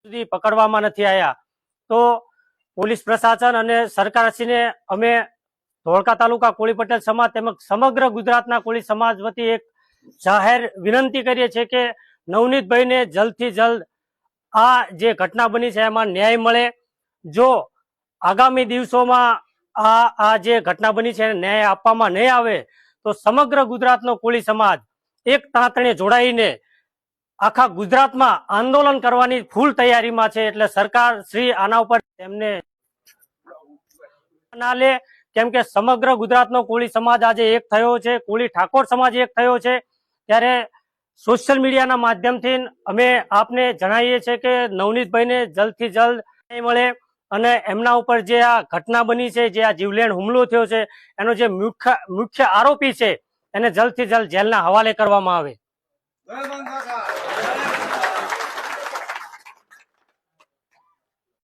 સુધી પકડવામાં નથી આવ્યા। તો પોલીસ પ્રશાસન અને સરકારશ્રીને અમે ધોળકા તાલુકા કોળી પટેલ સમાજ તેમજ સમગ્ર ગુજરાતના કોળી સમાજ વતી એક જાહેર વિનંતી કરીએ છીએ કે નવનીતભાઈને જલ્દથી જલ્દ આ જે ઘટના બની છે એમાં ન્યાય મળે। જો આગામી દિવસોમાં આ જે ઘટના બની છે ન્યાય આપવામાં નહીં આવે તો સમગ્ર ગુજરાતનો કોળી સમાજ એક તાંતણે જોડાઈને આખા ગુજરાતમાં આંદોલન કરવાની ફૂલ તૈયારીમાં છે। એટલે સરકાર શ્રી આના ઉપર એમને ના લે, કેમ કે સમગ્ર ગુજરાતનો કોળી સમાજ આજે એક થયો છે, કોળી ઠાકોર સમાજ એક થયો છે। ત્યારે સોશિયલ મીડિયાના માધ્યમથી અમે આપને જણાવીએ છીએ કે નવનીતભાઈને જલ્દથી જલ્દ ન્યાય મળે અને એમના ઉપર જે આ ઘટના બની છે, જે આ જીવલેણ હુમલો થયો છે, એનો જે મુખ્ય આરોપી છે એને જલ્દથી જલ્દ જેલના હવાલે કરવામાં આવે।